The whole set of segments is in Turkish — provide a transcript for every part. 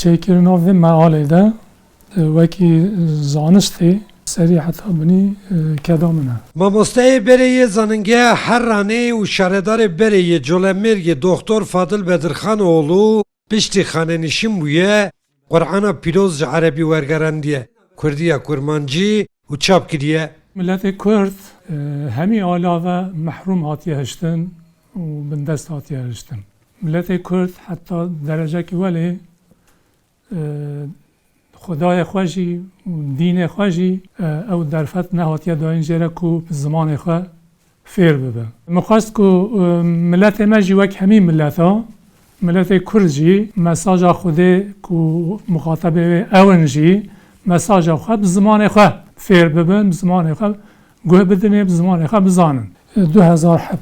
چیکرنا و معالی ده وکی زانستی سری حتی بنی کدامنه. مامۆستای بەرەیە زانینگەیە هەرڕانەی و شارەدارێ بەرەیە جۆلەمێرگێ دۆختۆر فادڵ بەدرخانۆڵو پشتی خانەنشین بوویە قورئانە پیرۆز ji عەرەبی وەرگەڕاندیە کوردیە کورمانجی و چاپ کردیە. ملت کرد همی علاوه محروم هاتیه هشتن و بندست هاتیه هشتن. ملت کرد حتی درجه که ولی خدای خوشی و دین خوشی او درفت نهاتیه داین جره که زمان خواه فیر ببه. مخواست که ملت ما جی وک همی ملت ها ملت کرد جی مساج خوده که مخاطبه اون جی مساج خواه بزمان خواه فیر ببن بزمان خواه گوه بدنه بزمان خواه بزانن. 2000 حب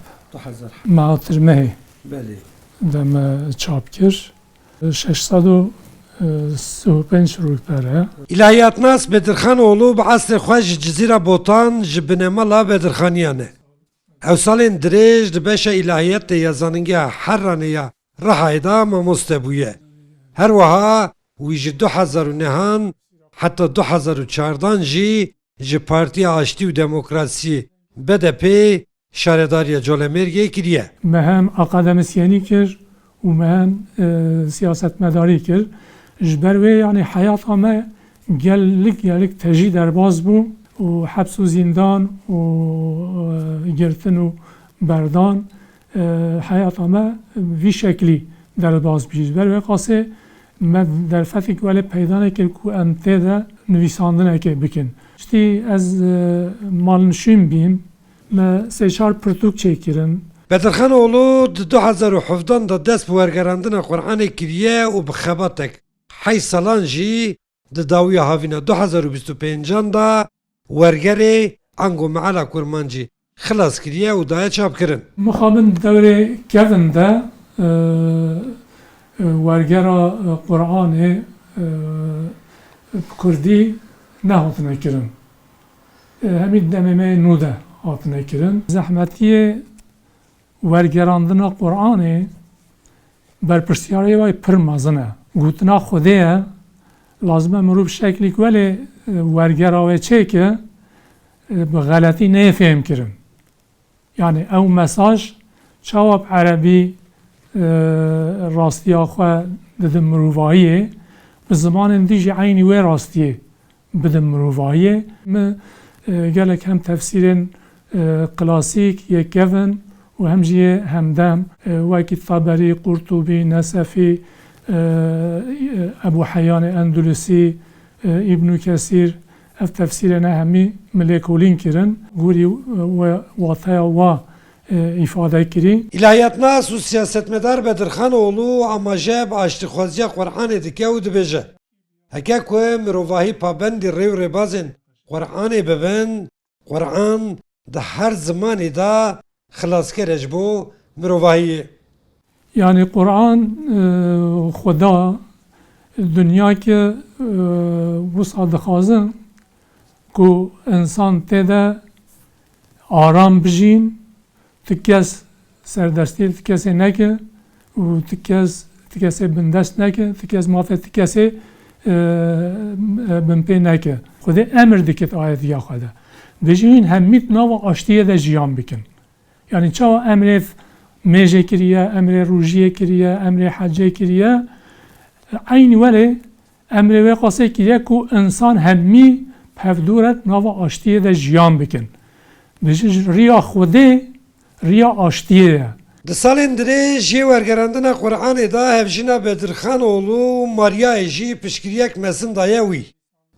مع ترمهی بله. دم چاپ کر 635 روی پره. İlahiyatnas Bedirxanoğlu bi asrê xwe ji Cizîra Botan ji binêmala Bedirxaniyane. Ew salên dirêj di beşa îlahiyetê ya zanîngeha Herranê ya Rihayê de mamoste bûye. Her wiha wî ji 2009 heta 2014 jî ji Partiya Aştî û Demokrasî BDP şaredariya Colemêrgê kiriye. Me hem akademisyenî kir û me hem siyasetmedarî kir. Ji ber wê yani hayata me gellik tejî derbas bû û heps û zindan û girtin û berdan hayata me vî şeklî derbas bî. Ji ber wê qasê me derfetek wele peyda nekir ku em tê de nivîsandinekê bikin. Ştî ez malnişîn bîm me sê-çar pirtûk çêkirin. Bedirxanoğlu di 2017 da dest bi wergerandina Qur'anê kiriye û bi xebatek hey salan jî di dawiya havîna 2025 da wergerê ango meala kurmancî xilas kiriye û daye çapkirin. Mixabin devrê kevin de wergera Qur'anê Kurdî nehatine kirin. Hemî demê nû de hatine kirin. Zehmetiyê wergerandina Qur'anê berpirsyarê wê pir mezin e. Gotina Xwedê ye lazim e mirov şeklî ku welê wergera wê çêke bi xeletî neyê fêm kirin. Yani ew mesaj çawa bi Erebî rastiya xwe didin mirovahiyê bi zimanên dî jî eynî wê rastiyê bidin mirovahiyê. Me gelek hem tefsîrên klasîk yê kevin û hem jî hemdem wekî Taberî, Qurtubî, Nesefî, Ebu Hayyan Endülüsî, İbn Kesîr ev tefsîrene hemî milêkolîn kirin. Gurî wataya wa ifade kirî. İlahiyatnas û siyasetmedar Bedirxanoğlu amaje bi aştîxwaziya Qur'anê dike û dibêje. Heke ku mirovahî pabendî rêw rêbazên Qur'anê bibin, Qur'an di her zimanê de xilaskerê ji bo mirovahiyê. Yani Kur'an Xuda dünya ki wisa dixwazin ku insan tê de aram bijîn, ti kes serdestiyê ti kesê neke û ti kesê bindest neke, ti kes mafê ti kesê binpê neke. Xwedê emir dike ayetiya xwe de. Dijîn hemî nava aştiyê de jiyan bikin. Yani çawa emrê mêjê kiriye, emrê rûjiyê kiriye, emrê hecê kiriye. Aynı welê emrê wê qasê kiriye ku insan hemî pevdûret nava aştiyê de jiyan bikin. Dijî riya Xwedê riya aştiyê ye. Di salên dirêj jê wergerandina Qur'anê da hevjîna Bedirxanoğlu Maryayê jî piştgiriyek mezin daye wî.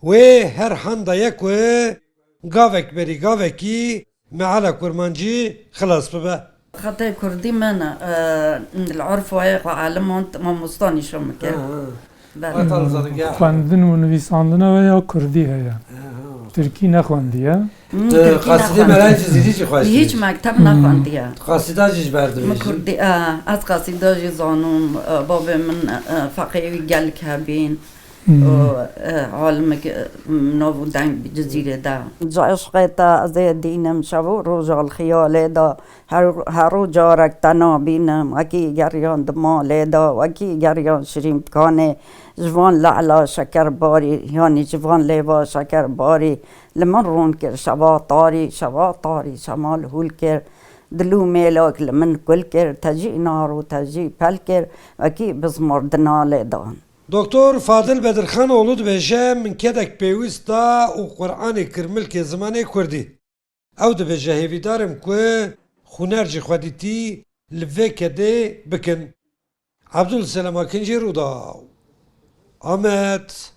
Wê her handa ye ku gavek berî gavekî meala kurmancî xilas bibe. خطي كردي من العرف وعالم ماموستاني شو مكان Xwendin û nivîsandina we ya Kurdî heye. Tirkî nexwendiye. Qasîdê me jî zîdî jî xweş. هیچ مکتب نخوندیه. Qasîda jî ji ber من كردي از قصيدة جي زانوم بابا من فقيه قالك هابين عالمك منوفو دانك بجزيرة دا جاش قيتا أزي دينم شابو روجا الخيال دا هارو جارك تنا بينم وكي جريان دمال دا وكي جريان شريم كاني جوان لعلا شكر باري يعني جوان ليبا شكر باري لمن رون كر شبا طاري شمال هول كر دلو ميلوك لمن كل كر تجي نار وتجي بلكر وكي بزمر دنا دان دکتر فاضل بدرخانوğlu dibêje min kedek pêwîst da û Qur'anê kirmilkê zimanê Kurdî. Ew dibêje hêvîdarim ku xuner jî xwedîtî li vê kedê bikin. Abdulselam Akin jî rûda. Ahmet.